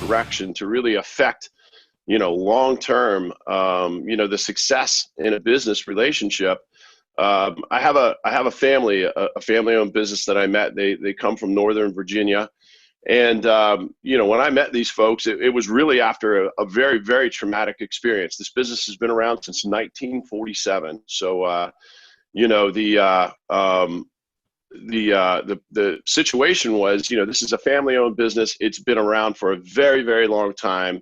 direction to really affect, long-term, the success in a business relationship. I have a family, a family-owned business that I met. They come from Northern Virginia. And, when I met these folks, it was really after a very, very traumatic experience. This business has been around since 1947. So, the situation was, this is a family-owned business. It's been around for a very, very long time.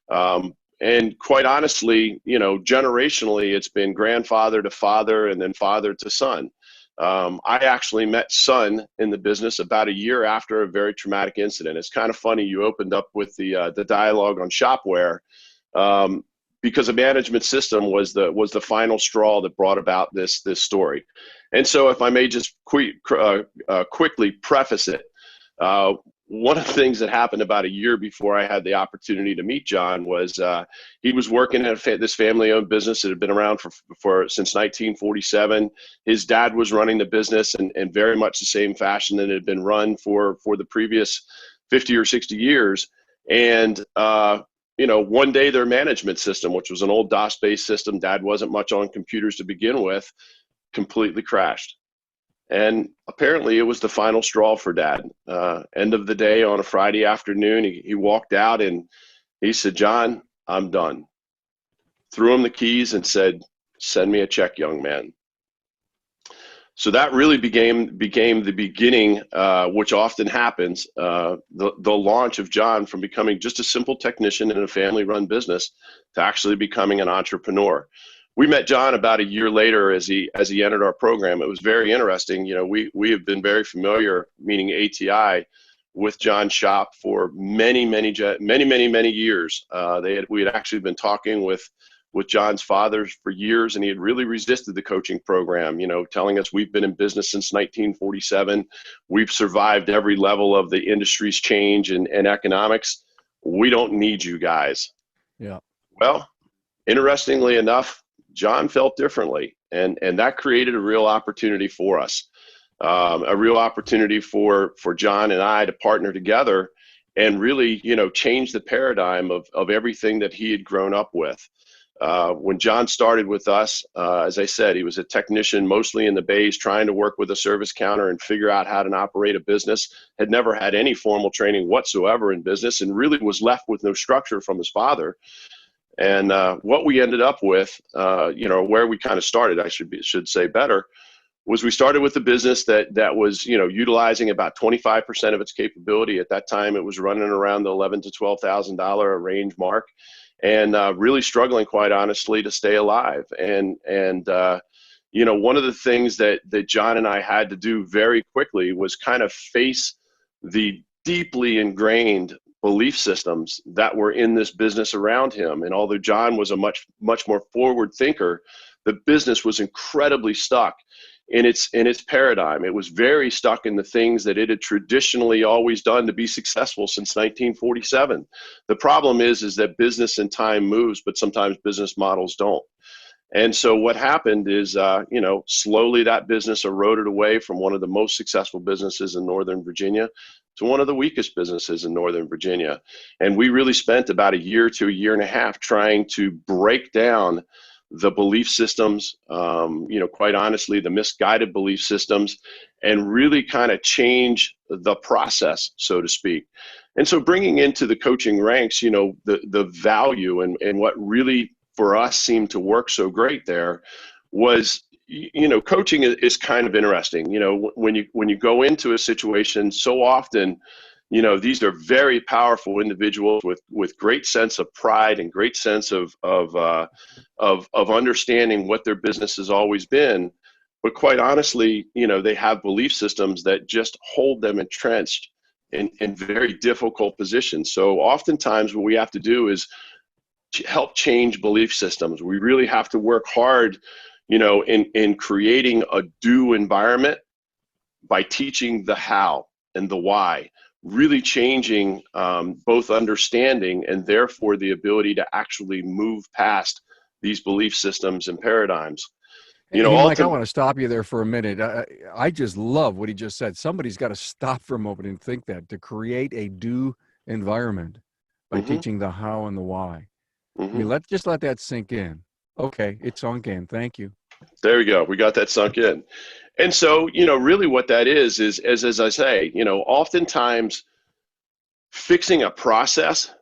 And quite honestly, generationally, it's been grandfather to father and then father to son. I actually met son in the business about a year after a very traumatic incident. It's kind of funny. You opened up with the dialogue on shopware, because a management system was the final straw that brought about this story. And so if I may just quickly preface it, one of the things that happened about a year before I had the opportunity to meet John was he was working at this family-owned business that had been around since 1947. His dad was running the business in very much the same fashion that it had been run for the previous 50 or 60 years. And one day their management system, which was an old DOS-based system, Dad wasn't much on computers to begin with, completely crashed. And apparently it was the final straw for Dad. End of the day on a Friday afternoon, he walked out and he said, "John, I'm done." Threw him the keys and said, "Send me a check, young man." So that really became the beginning, which often happens, the launch of John from becoming just a simple technician in a family-run business to actually becoming an entrepreneur. We met John about a year later as he entered our program. It was very interesting. We have been very familiar, meaning ATI, with John's shop for many years. We had actually been talking with John's father for years, and he had really resisted the coaching program, telling us we've been in business since 1947. We've survived every level of the industry's change and economics. We don't need you guys. Yeah. Well, interestingly enough, John felt differently, and that created a real opportunity for us, a real opportunity for John and I to partner together and really, change the paradigm of everything that he had grown up with. When John started with us, as I said, he was a technician mostly in the bays trying to work with a service counter and figure out how to operate a business, had never had any formal training whatsoever in business, and really was left with no structure from his father. And what we ended up with, where we kind of started, I should say better, was we started with a business that was, utilizing about 25% of its capability. At that time, it was running around the $11,000 to $12,000 a range mark, and really struggling, quite honestly, to stay alive. And one of the things that John and I had to do very quickly was kind of face the deeply ingrained belief systems that were in this business around him. And although John was a much more forward thinker, the business was incredibly stuck in its paradigm. It was very stuck in the things that it had traditionally always done to be successful since 1947. The problem is that business and time moves, but sometimes business models don't. And so what happened is, slowly that business eroded away from one of the most successful businesses in Northern Virginia to one of the weakest businesses in Northern Virginia. And we really spent about a year to a year and a half trying to break down the belief systems, quite honestly, the misguided belief systems, and really kind of change the process, so to speak. And so bringing into the coaching ranks, the value and what really for us seemed to work so great there was, coaching is kind of interesting. When you go into a situation, so often, these are very powerful individuals with great sense of pride and great sense of understanding what their business has always been. But quite honestly, they have belief systems that just hold them entrenched in very difficult positions. So oftentimes what we have to do is help change belief systems. We really have to work hard, in creating a do environment by teaching the how and the why, really changing both understanding and therefore the ability to actually move past these belief systems and paradigms. Hey, Mike, I want to stop you there for a minute. I just love what he just said. Somebody's got to stop for a moment and think that to create a do environment. by teaching the how and the why. I mean, Mm-hmm. let's just let that sink in. Okay, it sunk in. Thank you. There we go. We got that sunk in. And so, really what that is, as I say, oftentimes fixing a process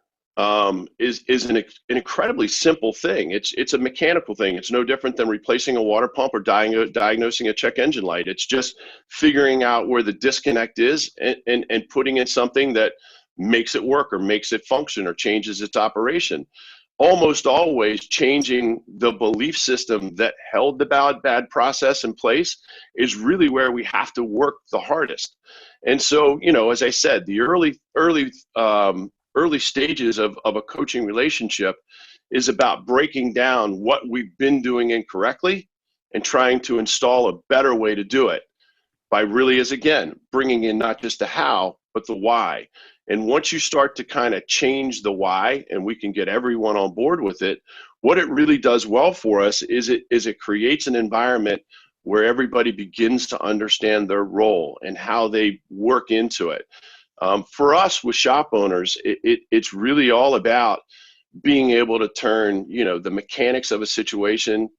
is an incredibly simple thing. It's a mechanical thing. It's no different than replacing a water pump or diagnosing a check engine light. It's just figuring out where the disconnect is and putting in something that makes it work or makes it function or changes its operation. Almost always changing the belief system that held the bad process in place is really where we have to work the hardest. And so, as I said, the early stages of a coaching relationship is about breaking down what we've been doing incorrectly and trying to install a better way to do it by really, as again, bringing in not just the how, but the why. And once you start to kind of change the why, and we can get everyone on board with it, what it really does well for us is it creates an environment where everybody begins to understand their role and how they work into it. For us with shop owners, it's really all about being able to turn, the mechanics of a situation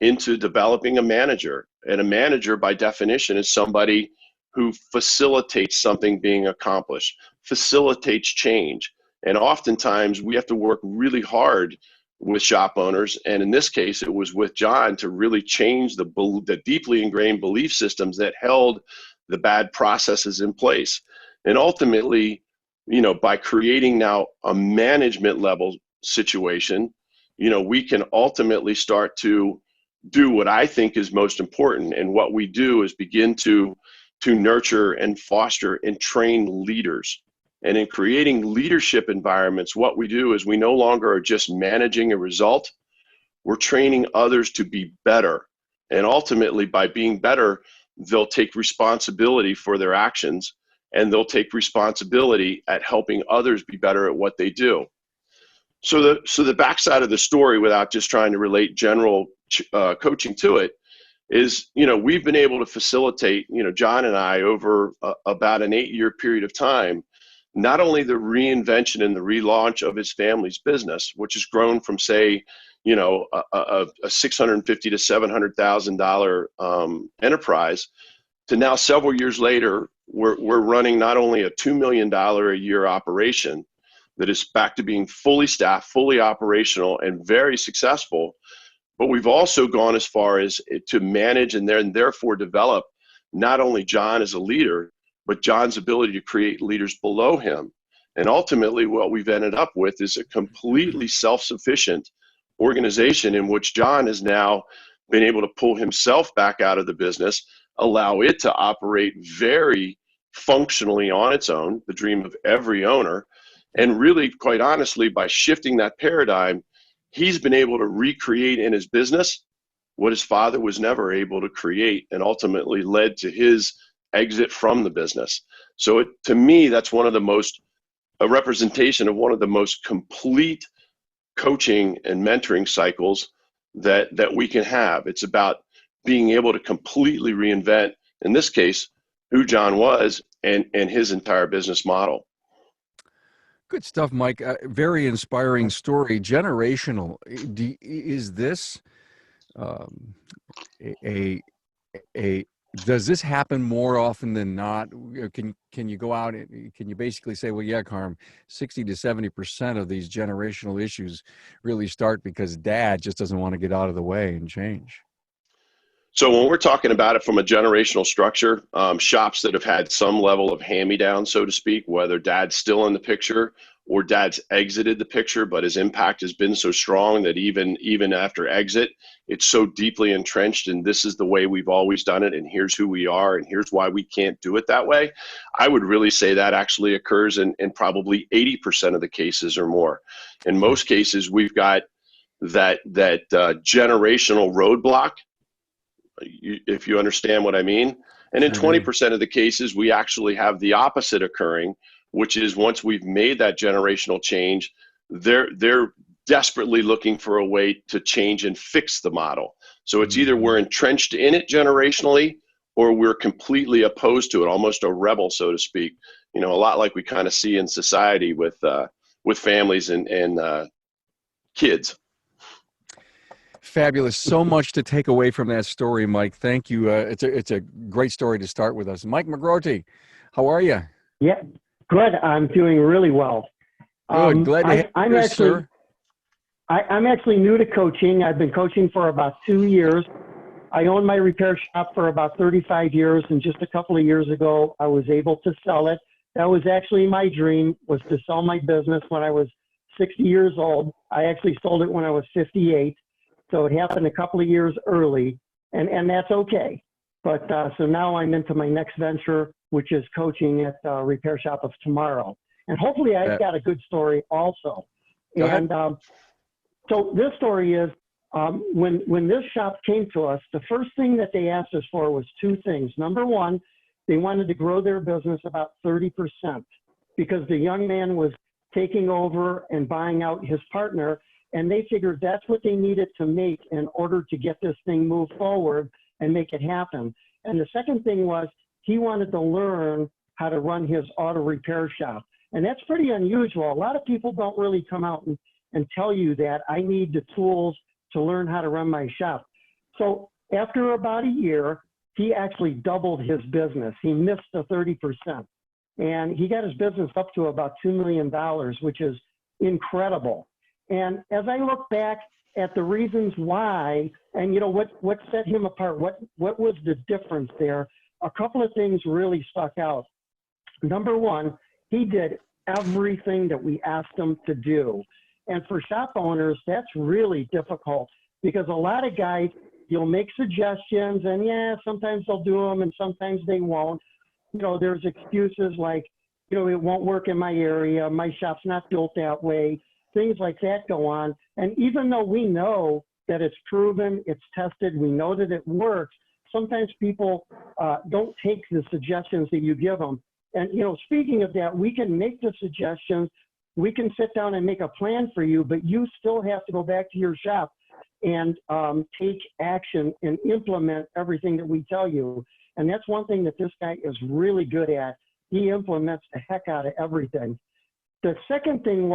into developing a manager. And a manager, by definition, is somebody who facilitates something being accomplished, facilitates change. And oftentimes we have to work really hard with shop owners. And in this case, it was with John to really change the deeply ingrained belief systems that held the bad processes in place. And ultimately, by creating now a management level situation, we can ultimately start to do what I think is most important. And what we do is begin to nurture and foster and train leaders. And in creating leadership environments, what we do is we no longer are just managing a result, we're training others to be better. And ultimately, by being better, they'll take responsibility for their actions, and they'll take responsibility at helping others be better at what they do. So the backside of the story, without just trying to relate general coaching to it, is, we've been able to facilitate, John and I, over about an 8-year period of time, not only the reinvention and the relaunch of his family's business, which has grown from, say, a $650,000 to $700,000 enterprise, to now several years later, we're running not only a $2 million a year operation that is back to being fully staffed, fully operational, and very successful. But we've also gone as far as to manage and therefore develop not only John as a leader, but John's ability to create leaders below him. And ultimately, what we've ended up with is a completely self-sufficient organization in which John has now been able to pull himself back out of the business, allow it to operate very functionally on its own, the dream of every owner. And really, quite honestly, by shifting that paradigm, he's been able to recreate in his business what his father was never able to create, and ultimately led to his exit from the business. So to me, that's a representation of one of the most complete coaching and mentoring cycles that we can have. It's about being able to completely reinvent, in this case, who John was and his entire business model. Good stuff, Mike. Very inspiring story. Generational. Is this a does this happen more often than not? Can you go out and can you basically say, well, yeah, Carm, 60 to 70% of these generational issues really start because dad just doesn't want to get out of the way and change? So when we're talking about it from a generational structure, shops that have had some level of hand-me-down, so to speak, whether dad's still in the picture or dad's exited the picture, but his impact has been so strong that even after exit, it's so deeply entrenched, and this is the way we've always done it, and here's who we are, and here's why we can't do it that way. I would really say that actually occurs in probably 80% of the cases or more. In most cases, we've got that generational roadblock, if you understand what I mean. And in 20% of the cases, we actually have the opposite occurring, which is once we've made that generational change, they're desperately looking for a way to change and fix the model. So it's either we're entrenched in it generationally, or we're completely opposed to it, almost a rebel, so to speak. A lot like we kind of see in society with with families and kids. Fabulous. So much to take away from that story, Mike. Thank you. It's a great story to start with us. Mike McGroarty, how are you? Yeah, good. I'm doing really well. Good. Glad to have you here, sir. I'm actually new to coaching. I've been coaching for about 2 years. I owned my repair shop for about 35 years, and just a couple of years ago, I was able to sell it. That was actually my dream, was to sell my business when I was 60 years old. I actually sold it when I was 58, so it happened a couple of years early, and that's okay. But so now I'm into my next venture, which is coaching at Repair Shop of Tomorrow. And hopefully I've got a good story also. Go ahead. And so this story is, when this shop came to us, the first thing that they asked us for was two things. Number one, they wanted to grow their business about 30% because the young man was taking over and buying out his partner, and they figured that's what they needed to make in order to get this thing moved forward and make it happen. And the second thing was he wanted to learn how to run his auto repair shop. And that's pretty unusual. A lot of people don't really come out and tell you that I need the tools to learn how to run my shop. So after about a year, he actually doubled his business. He missed the 30%. And he got his business up to about $2 million, which is incredible. And as I look back at the reasons why, and what set him apart, what was the difference there, a couple of things really stuck out. Number one, he did everything that we asked him to do. And for shop owners, that's really difficult because a lot of guys, you'll make suggestions and yeah, sometimes they'll do them and sometimes they won't. There's excuses like, it won't work in my area, my shop's not built that way, things like that go on. And even though we know that it's proven, it's tested, we know that it works, sometimes people don't take the suggestions that you give them. And, speaking of that, we can make the suggestions, we can sit down and make a plan for you, but you still have to go back to your shop and take action and implement everything that we tell you. And that's one thing that this guy is really good at. He implements the heck out of everything. The second thing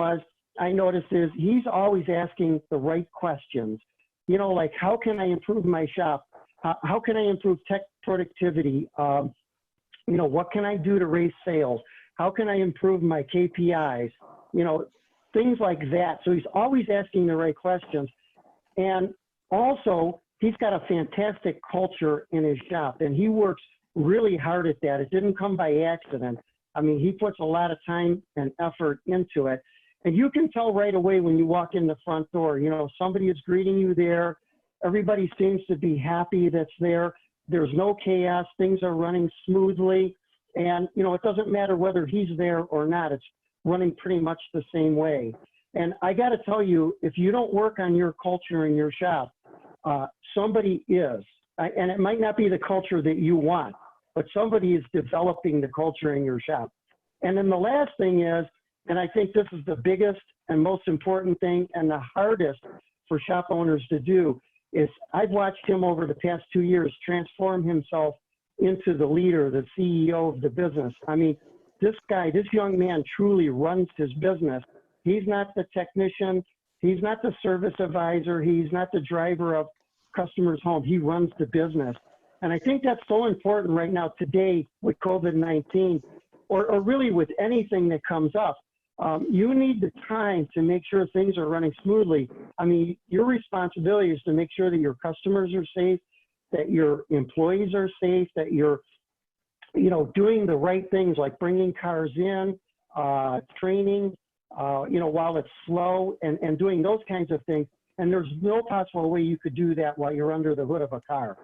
I noticed is he's always asking the right questions. Like, how can I improve my shop? How can I improve tech productivity? What can I do to raise sales? How can I improve my KPIs? Things like that. So he's always asking the right questions. And also, he's got a fantastic culture in his shop, and he works really hard at that. It didn't come by accident. I mean, he puts a lot of time and effort into it. And you can tell right away when you walk in the front door, somebody is greeting you there. Everybody seems to be happy that's there. There's no chaos. Things are running smoothly. And, it doesn't matter whether he's there or not. It's running pretty much the same way. And I got to tell you, if you don't work on your culture in your shop, somebody is. And it might not be the culture that you want, but somebody is developing the culture in your shop. And then the last thing is, and I think this is the biggest and most important thing and the hardest for shop owners to do, is I've watched him over the past 2 years transform himself into the leader, the CEO of the business. I mean, this young man truly runs his business. He's not the technician. He's not the service advisor. He's not the driver of customers home. He runs the business. And I think that's so important right now today with COVID-19 or really with anything that comes up. You need the time to make sure things are running smoothly. I mean, your responsibility is to make sure that your customers are safe, that your employees are safe, that you're, doing the right things like bringing cars in, training, while it's slow and doing those kinds of things. And there's no possible way you could do that while you're under the hood of a car.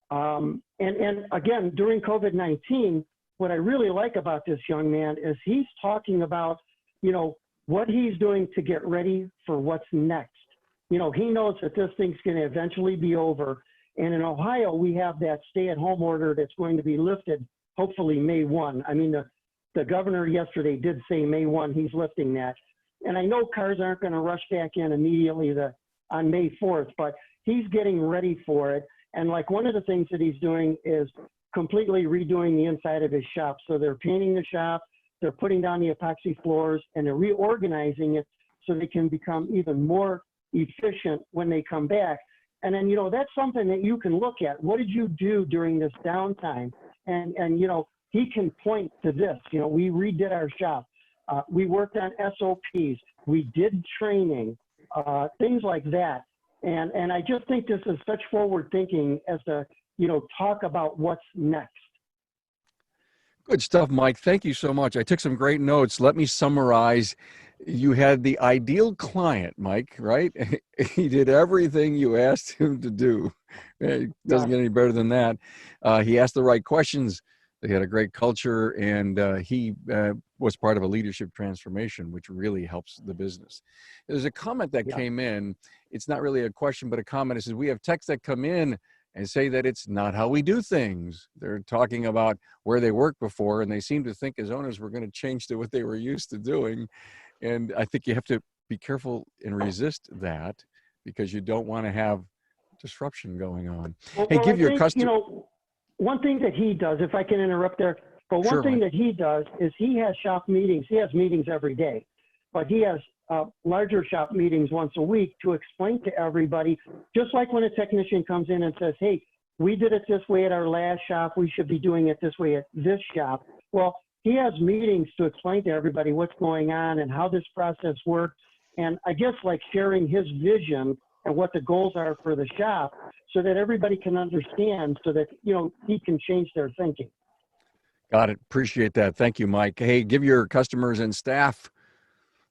And again, during COVID-19, what I really like about this young man is he's talking about, what he's doing to get ready for what's next. He knows that this thing's going to eventually be over. And in Ohio, we have that stay-at-home order that's going to be lifted, hopefully May 1. I mean, the governor yesterday did say May 1, he's lifting that. And I know cars aren't going to rush back in immediately on May 4th, but he's getting ready for it. And like one of the things that he's doing is completely redoing the inside of his shop. So they're painting the shop, they're putting down the epoxy floors, and they're reorganizing it so they can become even more efficient when they come back. And then, that's something that you can look at. What did you do during this downtime? And he can point to this. We redid our shop. We worked on SOPs. We did training, things like that. And I just think this is such forward thinking as to, talk about what's next. Good stuff, Mike. Thank you so much. I took some great notes. Let me summarize. You had the ideal client, Mike, right? He did everything you asked him to do. It doesn't get any better than that. He asked the right questions. They had a great culture, and he was part of a leadership transformation, which really helps the business. There's a comment that came in. It's not really a question, but a comment. It says, we have texts that come in and say that it's not how we do things. They're talking about where they worked before, and they seem to think as owners we're going to change to what they were used to doing. And I think you have to be careful and resist that, because you don't want to have disruption going on. Hey, give your customer. One thing that he does, if I can interrupt there, but one thing that he does is he has shop meetings. He has meetings every day, but he has larger shop meetings once a week to explain to everybody, just like when a technician comes in and says, hey, we did it this way at our last shop, we should be doing it this way at this shop. Well, he has meetings to explain to everybody what's going on and how this process works. And I guess like sharing his vision and what the goals are for the shop so that everybody can understand, so that, he can change their thinking. Got it. Appreciate that. Thank you, Mike. Hey, give your customers and staff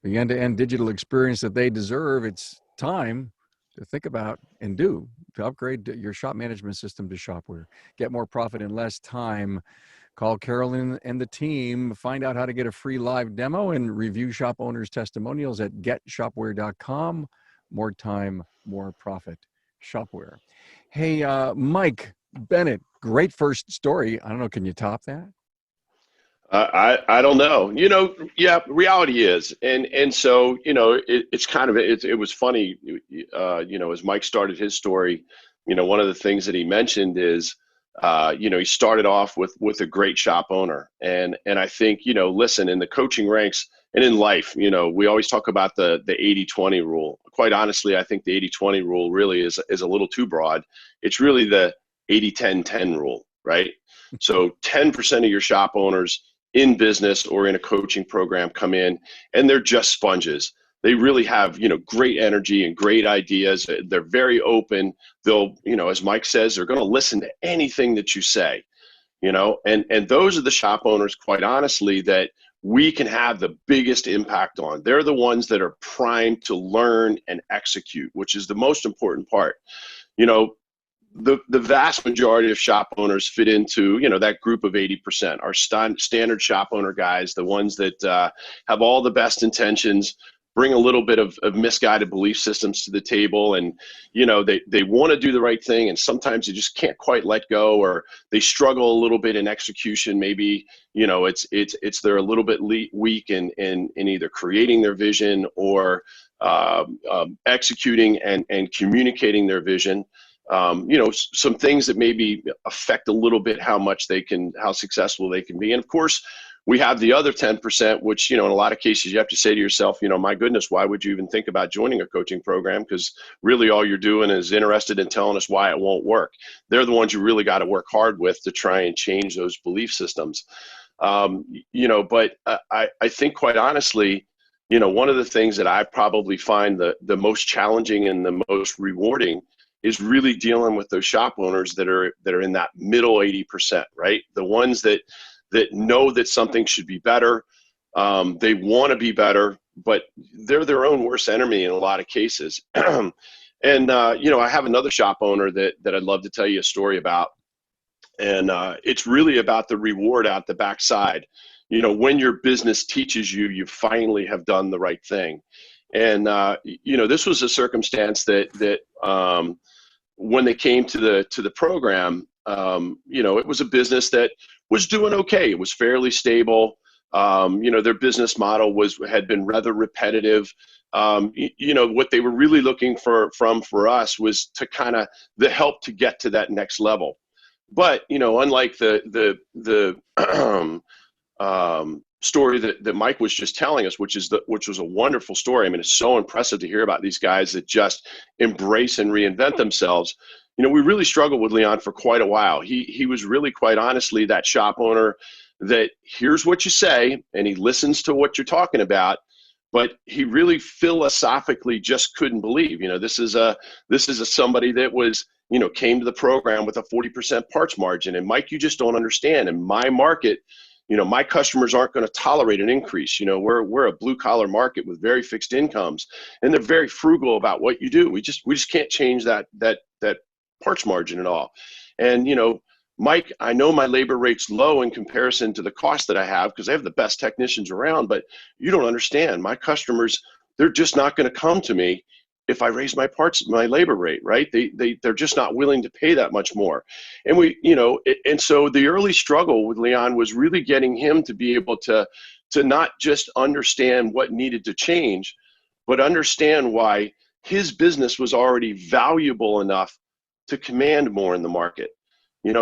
the end-to-end digital experience that they deserve. It's time to think about and do to upgrade your shop management system to Shopware. Get more profit in less time. Call Carolyn and the team. Find out how to get a free live demo and review shop owners' testimonials at getshopware.com. More time, more profit. Shopware. Hey, Mike Bennett, great first story. I don't know, can you top that? I don't know. Reality is, and so it's kind of it was funny. As Mike started his story, one of the things that he mentioned is, he started off with a great shop owner, and I think listen, in the coaching ranks and in life, we always talk about the 80-20 rule. Quite honestly, I think the 80-20 rule really is a little too broad. It's really the 80-10-10 rule, right? So 10% of your shop owners in business or in a coaching program come in and they're just sponges. They really have, great energy and great ideas. They're very open. They'll, as Mike says, they're going to listen to anything that you say, and those are the shop owners, quite honestly, that we can have the biggest impact on. They're the ones that are primed to learn and execute, which is the most important part. The vast majority of shop owners fit into, that group of 80%, our standard shop owner guys, the ones that have all the best intentions, bring a little bit of misguided belief systems to the table, and they want to do the right thing, and sometimes they just can't quite let go, or they struggle a little bit in execution. Maybe it's they're a little bit weak in either creating their vision or executing and communicating their vision. Some things that maybe affect a little bit how successful they can be. And of course, we have the other 10%, which, in a lot of cases you have to say to yourself, my goodness, why would you even think about joining a coaching program? Because really all you're doing is interested in telling us why it won't work. They're the ones you really got to work hard with to try and change those belief systems. But I think, quite honestly, one of the things that I probably find the most challenging and the most rewarding is really dealing with those shop owners that are in that middle 80%, right? The ones that know that something should be better. They want to be better, but they're their own worst enemy in a lot of cases. And I have another shop owner that I'd love to tell you a story about. And it's really about the reward out the backside. When your business teaches you finally have done the right thing. And this was a circumstance that when they came to the program, it was a business that was doing okay. It was fairly stable. Their business model had been rather repetitive. What they were really looking for us was to kind of the help to get to that next level. But unlike the story that Mike was just telling us, which was a wonderful story. I mean, it's so impressive to hear about these guys that just embrace and reinvent themselves. We really struggled with Leon for quite a while. He was really, quite honestly, that shop owner that hears what you say and he listens to what you're talking about, but he really philosophically just couldn't believe. This is somebody that was, came to the program with a 40% parts margin. And Mike, you just don't understand. In my market, my customers aren't going to tolerate an increase. We're a blue collar market with very fixed incomes, and they're very frugal about what you do. We just can't change that parts margin at all. And Mike, I know my labor rate's low in comparison to the cost that I have because I have the best technicians around, but you don't understand. My customers, they're just not going to come to me if I raise my labor rate, right? They're just not willing to pay that much more. And and so the early struggle with Leon was really getting him to be able to not just understand what needed to change, but understand why his business was already valuable enough to command more in the market.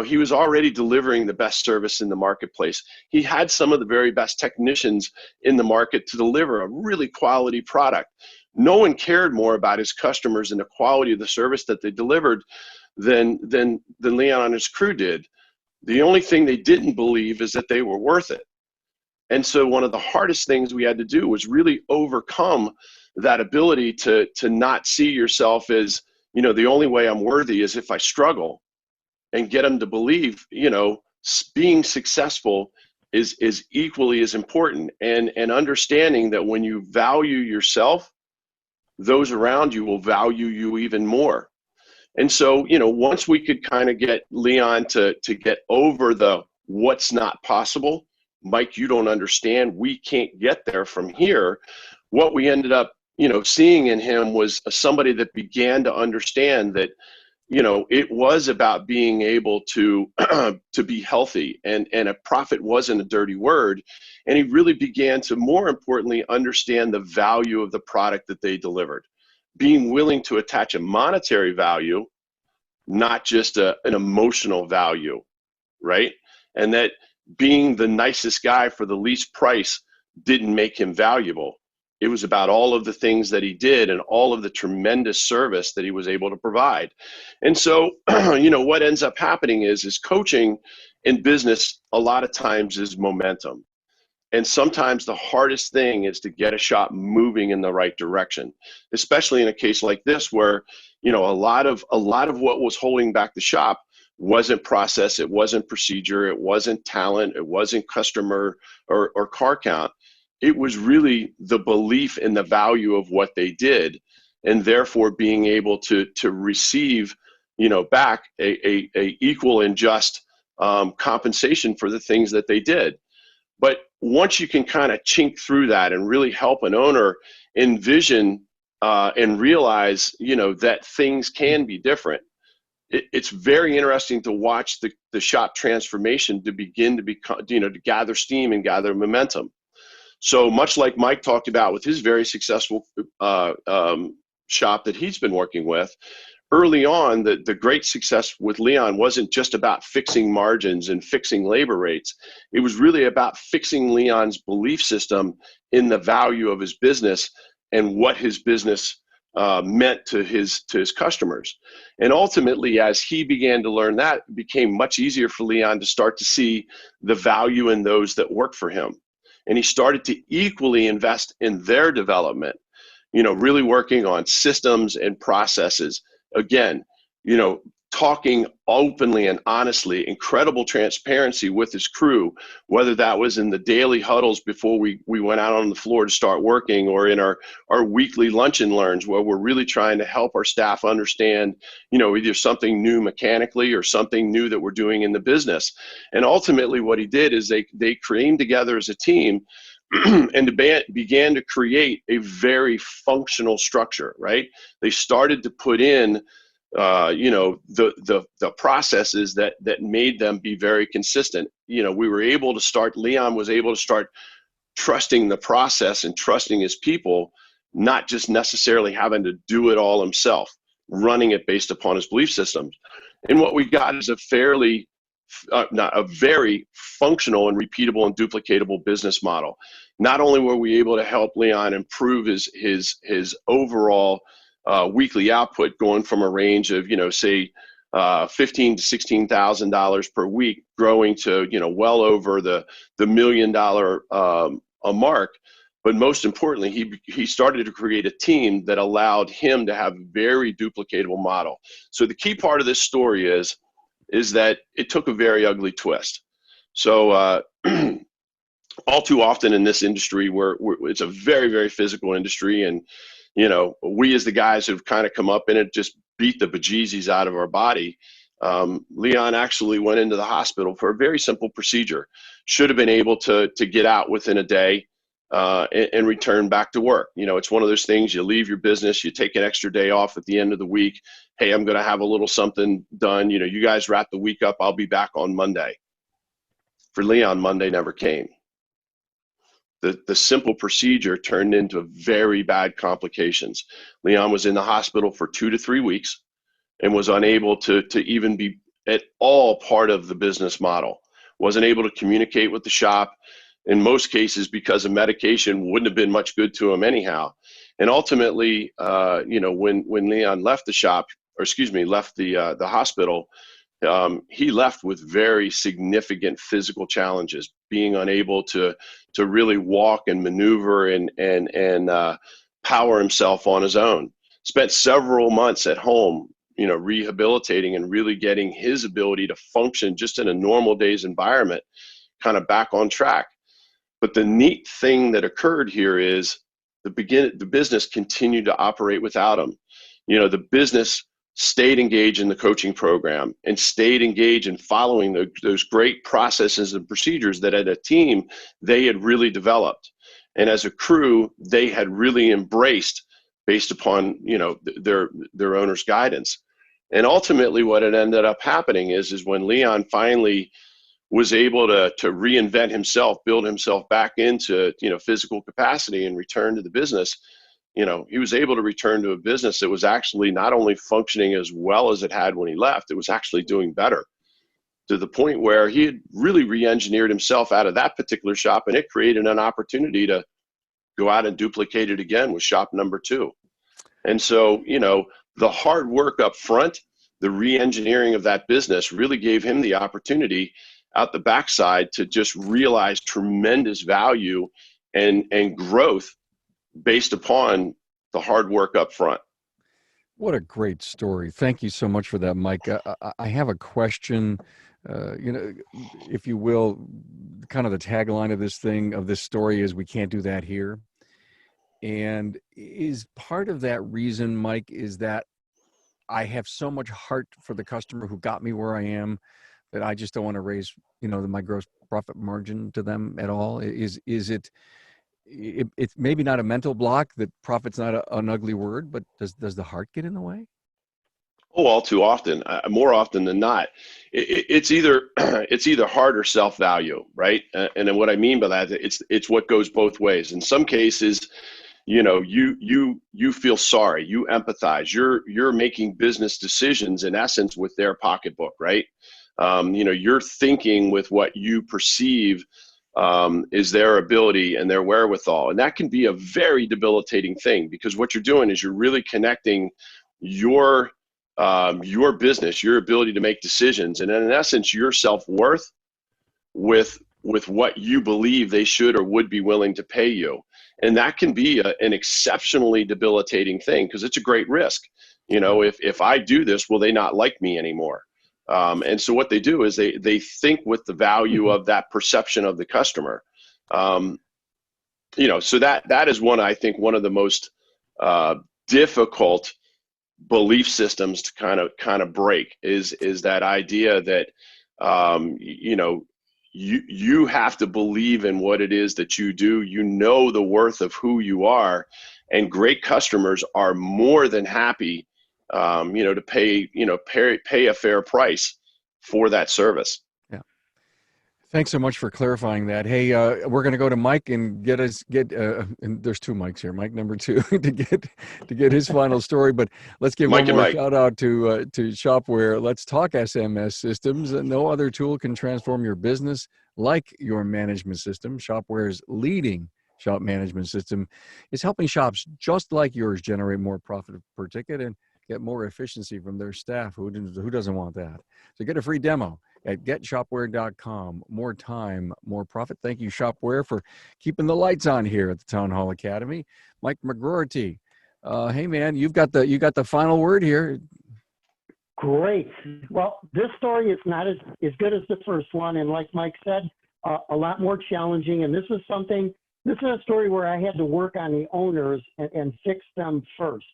He was already delivering the best service in the marketplace. He had some of the very best technicians in the market to deliver a really quality product. No one cared more about his customers and the quality of the service that they delivered than Leon and his crew did. The only thing they didn't believe is that they were worth it. And so one of the hardest things we had to do was really overcome that ability to not see yourself as, the only way I'm worthy is if I struggle, and get them to believe, being successful is equally as important, and understanding that when you value yourself, those around you will value you even more. And so, once we could kind of get Leon to get over the what's not possible, Mike, you don't understand, we can't get there from here. What we ended up, seeing in him was somebody that began to understand that, it was about being able to to be healthy, and a profit wasn't a dirty word. And he really began to, more importantly, understand the value of the product that they delivered, being willing to attach a monetary value, not just an emotional value, right? And that being the nicest guy for the least price didn't make him valuable. It was about all of the things that he did and all of the tremendous service that he was able to provide. And so, what ends up happening is coaching in business a lot of times is momentum. And sometimes the hardest thing is to get a shop moving in the right direction, especially in a case like this where, a lot of what was holding back the shop wasn't process, it wasn't procedure, it wasn't talent, it wasn't customer or car count. It was really the belief in the value of what they did, and therefore being able to receive, back a equal and just compensation for the things that they did. But once you can kind of chink through that and really help an owner envision and realize, that things can be different, it's very interesting to watch the shop transformation to begin to become, to gather steam and gather momentum. So much like Mike talked about with his very successful shop that he's been working with, early on, the great success with Leon wasn't just about fixing margins and fixing labor rates. It was really about fixing Leon's belief system in the value of his business and what his business meant to his customers. And ultimately, as he began to learn that, it became much easier for Leon to start to see the value in those that work for him. And he started to equally invest in their development, really working on systems and processes. Again, talking openly and honestly, incredible transparency with his crew, whether that was in the daily huddles before we went out on the floor to start working, or in our weekly lunch and learns, where we're really trying to help our staff understand, either something new mechanically or something new that we're doing in the business. And ultimately what he did is they came together as a team and began to create a very functional structure, right? They started to put in the processes that made them be very consistent. Leon was able to start trusting the process and trusting his people, not just necessarily having to do it all himself, running it based upon his belief systems. And what we got is a fairly not a very functional and repeatable and duplicatable business model. Not only were we able to help Leon improve his overall weekly output, going from a range of, say, $15,000 to $16,000 per week, growing to, well over the $1 million a mark. But most importantly, he started to create a team that allowed him to have a very duplicatable model. So the key part of this story is that it took a very ugly twist. So all too often in this industry, it's a very, very physical industry, and we as the guys who've kind of come up in it just beat the bejesus out of our body. Leon actually went into the hospital for a very simple procedure. Should have been able to get out within a day and return back to work. It's one of those things, you leave your business, you take an extra day off at the end of the week. Hey, I'm going to have a little something done. You guys wrap the week up. I'll be back on Monday. For Leon, Monday never came. The simple procedure turned into very bad complications. Leon was in the hospital for 2 to 3 weeks and was unable to even be at all part of the business model. Wasn't able to communicate with the shop. In most cases, because of medication, wouldn't have been much good to him anyhow. And ultimately, when Leon left the shop, left the hospital, he left with very significant physical challenges, being unable to really walk and maneuver and power himself on his own. Spent several months at home, rehabilitating and really getting his ability to function just in a normal day's environment kind of back on track. But the neat thing that occurred here is the business continued to operate without him. The business stayed engaged in the coaching program and stayed engaged in following those great processes and procedures that as a team they had really developed. And as a crew, they had really embraced based upon, their owner's guidance. And ultimately what had ended up happening is when Leon finally was able to reinvent himself, build himself back into, physical capacity and return to the business, he was able to return to a business that was actually not only functioning as well as it had when he left, it was actually doing better, to the point where he had really re-engineered himself out of that particular shop, and it created an opportunity to go out and duplicate it again with shop number 2. And so, the hard work up front, the re-engineering of that business really gave him the opportunity out the backside to just realize tremendous value and growth based upon the hard work up front. What a great story. Thank you so much for that, Mike. I have a question, if you will, kind of the tagline of this story is "We can't do that here." And is part of that reason, Mike, is that I have so much heart for the customer who got me where I am that I just don't want to raise, my gross profit margin to them at all? Is it it's maybe not a mental block, that profit's not an ugly word, but does the heart get in the way? Oh, all too often, more often than not, it's either heart or self-value, right? And then what I mean by that, it's what goes both ways. In some cases, you feel sorry, you empathize, you're making business decisions in essence with their pocketbook, right? You're thinking with what you perceive is their ability and their wherewithal. And that can be a very debilitating thing, because what you're doing is you're really connecting your business, your ability to make decisions, and in essence, your self-worth with what you believe they should or would be willing to pay you. And that can be an exceptionally debilitating thing, because it's a great risk. If I do this, will they not like me anymore? And so what they do is they think with the value of that perception of the customer. So that is one of the most difficult belief systems to kind of break is that idea that you have to believe in what it is that you do. The worth of who you are, and great customers are more than happy to pay a fair price for that service. Yeah. Thanks so much for clarifying that. Hey, we're going to go to Mike and and there's two Mikes here, Mike number 2, to get his final story. But let's give Mike one and more Mike. shout out to Shopware. Let's talk SMS systems. No other tool can transform your business like your management system. Shopware's leading shop management system is helping shops just like yours generate more profit per ticket and get more efficiency from their staff. Who doesn't want that? So get a free demo at getshopware.com. More time, more profit. Thank you, Shopware, for keeping the lights on here at the Town Hall Academy. Mike McGroarty, hey man, you got the final word here. Great. Well, this story is not as good as the first one, and like Mike said, a lot more challenging. And this is a story where I had to work on the owners and fix them first,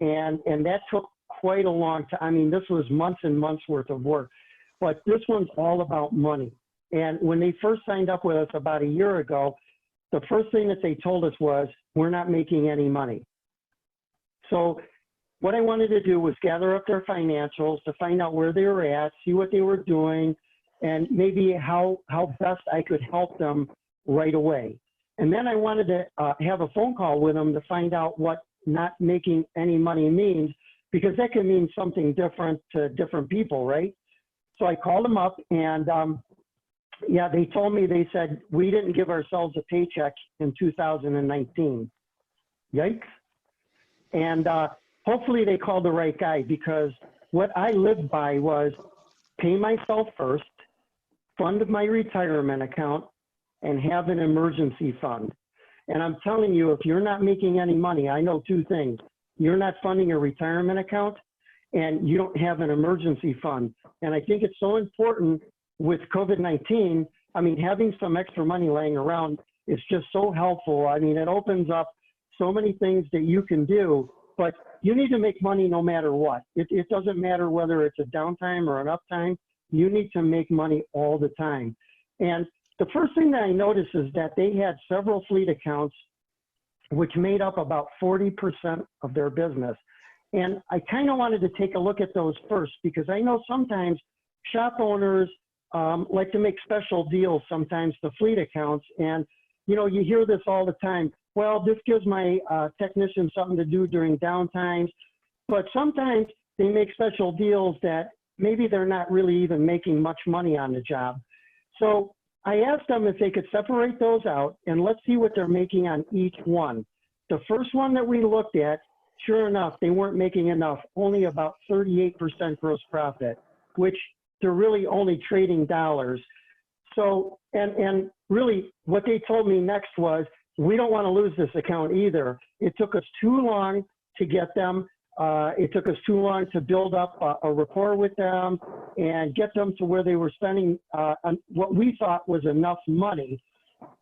and that took quite a long time. I mean, this was months and months worth of work. But this one's all about money. And when they first signed up with us about a year ago, the first thing that they told us was, we're not making any money. So what I wanted to do was gather up their financials to find out where they were at, see what they were doing, and maybe how best I could help them right away. And then I wanted to have a phone call with them to find out what not making any money means, because that can mean something different to different people, right? So I called them up, and they told me, they said, we didn't give ourselves a paycheck in 2019. Yikes. And hopefully they called the right guy, because what I lived by was pay myself first, fund my retirement account, and have an emergency fund. And I'm telling you, if you're not making any money, I know two things. You're not funding a retirement account, and you don't have an emergency fund. And I think it's so important with COVID-19. I mean, having some extra money laying around is just so helpful. I mean, it opens up so many things that you can do, but you need to make money no matter what. It doesn't matter whether it's a downtime or an uptime. You need to make money all the time. And the first thing that I noticed is that they had several fleet accounts, which made up about 40% of their business. And I kind of wanted to take a look at those first, because I know sometimes shop owners like to make special deals sometimes to fleet accounts. And, you know, you hear this all the time. Well, this gives my technicians something to do during downtimes. But sometimes they make special deals that maybe they're not really even making much money on the job. So I asked them if they could separate those out, and let's see what they're making on each one. The first one that we looked at, sure enough, they weren't making enough, only about 38% gross profit, which they're really only trading dollars. So, and really what they told me next was, we don't want to lose this account either. It took us too long to get them. It took us too long to build up a rapport with them and get them to where they were spending what we thought was enough money.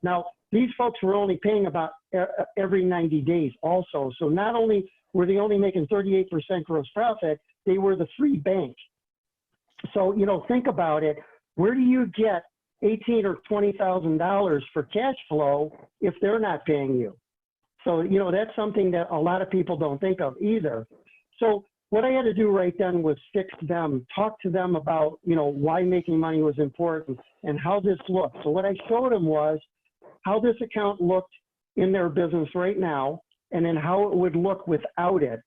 Now, these folks were only paying about every 90 days also. So not only were they only making 38% gross profit, they were the free bank. So, you know, think about it. Where do you get $18,000 or $20,000 for cash flow if they're not paying you? So, you know, that's something that a lot of people don't think of either. So what I had to do right then was fix them, talk to them about, you know, why making money was important and how this looked. So what I showed them was how this account looked in their business right now, and then how it would look without it.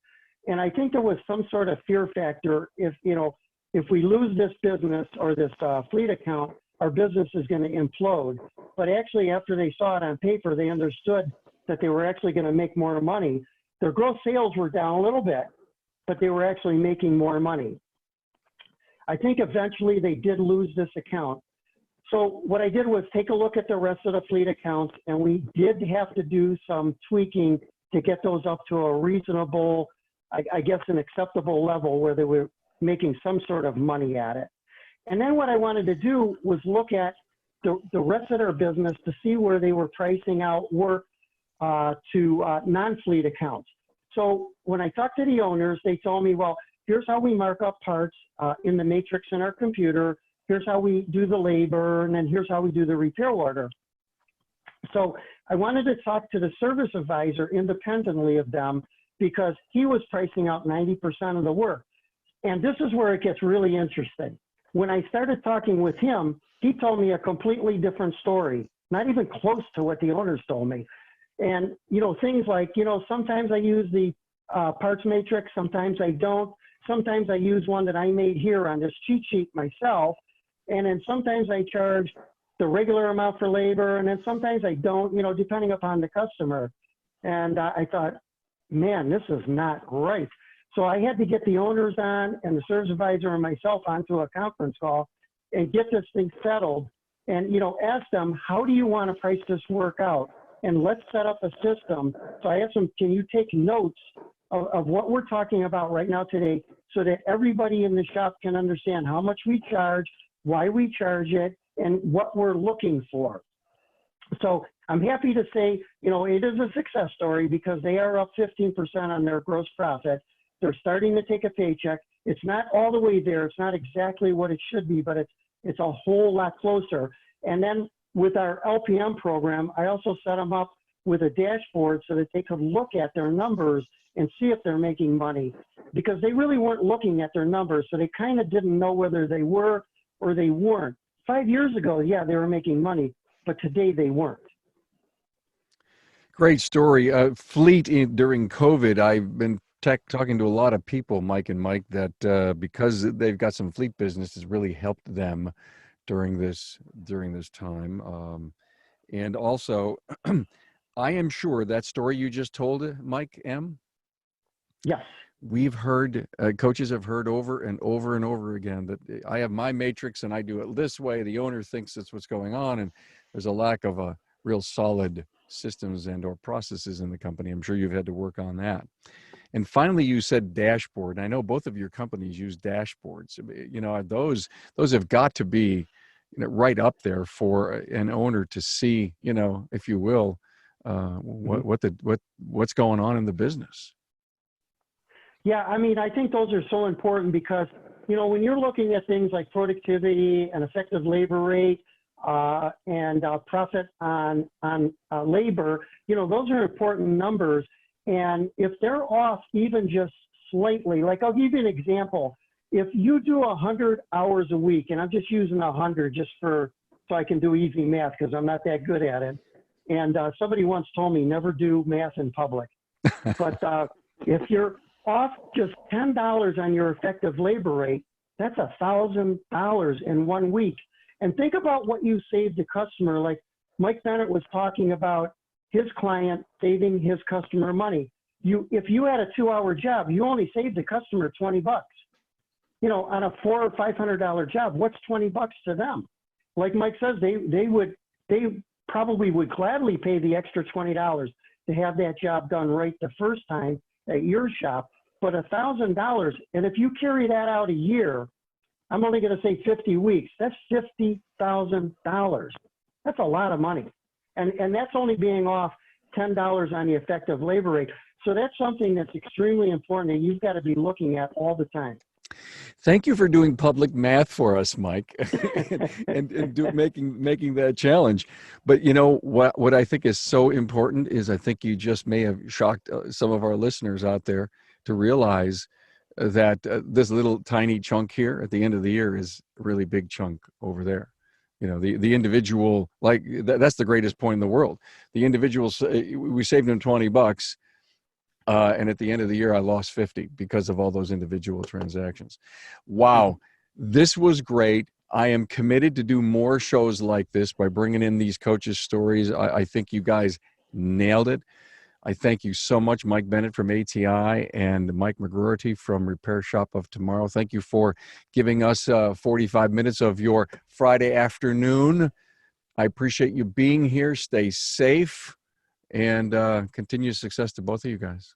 And I think there was some sort of fear factor. If, you know, if we lose this business or this fleet account, our business is going to implode. But actually, after they saw it on paper, they understood that they were actually going to make more money. Their gross sales were down a little bit, but they were actually making more money. I think eventually they did lose this account. So what I did was take a look at the rest of the fleet accounts, and we did have to do some tweaking to get those up to a reasonable, I guess an acceptable level where they were making some sort of money at it. And then what I wanted to do was look at the rest of their business to see where they were pricing out work to non-fleet accounts. So when I talked to the owners, they told me, well, here's how we mark up parts in the matrix in our computer. Here's how we do the labor, and then here's how we do the repair order. So I wanted to talk to the service advisor independently of them, because he was pricing out 90% of the work. And this is where it gets really interesting. When I started talking with him, he told me a completely different story, not even close to what the owners told me. And, you know, things like, you know, sometimes I use the parts matrix, sometimes I don't. Sometimes I use one that I made here on this cheat sheet myself. And then sometimes I charge the regular amount for labor, and then sometimes I don't, you know, depending upon the customer. And I thought, man, this is not right. So I had to get the owners on and the service advisor and myself onto a conference call and get this thing settled and, you know, ask them, how do you want to price this work out? And let's set up a system. So I asked them, can you take notes of what we're talking about right now today so that everybody in the shop can understand how much we charge, why we charge it, and what we're looking for. So I'm happy to say, you know, it is a success story because they are up 15% on their gross profit. They're starting to take a paycheck. It's not all the way there. It's not exactly what it should be, but it's a whole lot closer. And then with our LPM program, I also set them up with a dashboard so that they could look at their numbers and see if they're making money, because they really weren't looking at their numbers. So they kind of didn't know whether they were or they weren't. 5 years ago, yeah, they were making money, but today they weren't. Great story. Fleet during COVID, I've been talking to a lot of people, Mike and Mike, that because they've got some fleet business, has really helped them during this time. And also, I am sure that story you just told, Mike M. Yes. We've heard, coaches have heard over and over and over again that I have my matrix and I do it this way. The owner thinks that's what's going on, and there's a lack of a real solid systems and or processes in the company. I'm sure you've had to work on that. And finally, you said dashboard. I know both of your companies use dashboards. You know, those have got to be, you know, right up there for an owner to see, you know, if you will, what's going on in the business. Yeah, I mean, I think those are so important because, you know, when you're looking at things like productivity and effective labor rate and profit on labor, you know, those are important numbers. And if they're off even just slightly, like I'll give you an example. If you do 100 hours a week, and I'm just using 100 just so I can do easy math because I'm not that good at it. And somebody once told me never do math in public. But if you're off just $10 on your effective labor rate, that's $1,000 in 1 week. And think about what you saved the customer. Like Mike Bennett was talking about his client saving his customer money. If you had a 2-hour job, you only saved the customer $20. You know, on a $400 or $500 job, what's $20 to them? Like Mike says, they probably would gladly pay the extra $20 to have that job done right the first time at your shop. But $1,000, and if you carry that out a year, I'm only going to say 50 weeks. That's $50,000. That's a lot of money, and that's only being off $10 on the effective labor rate. So that's something that's extremely important that you've got to be looking at all the time. Thank you for doing public math for us, Mike, and making that challenge. But you know what I think is so important is I think you just may have shocked some of our listeners out there to realize that this little tiny chunk here at the end of the year is a really big chunk over there. You know, the individual, like that's the greatest point in the world. The individuals, we saved them $20. And at the end of the year, I lost 50 because of all those individual transactions. Wow. This was great. I am committed to do more shows like this by bringing in these coaches' stories. I think you guys nailed it. I thank you so much, Mike Bennett from ATI and Mike McGroarty from Repair Shop of Tomorrow. Thank you for giving us 45 minutes of your Friday afternoon. I appreciate you being here. Stay safe. And continued success to both of you guys.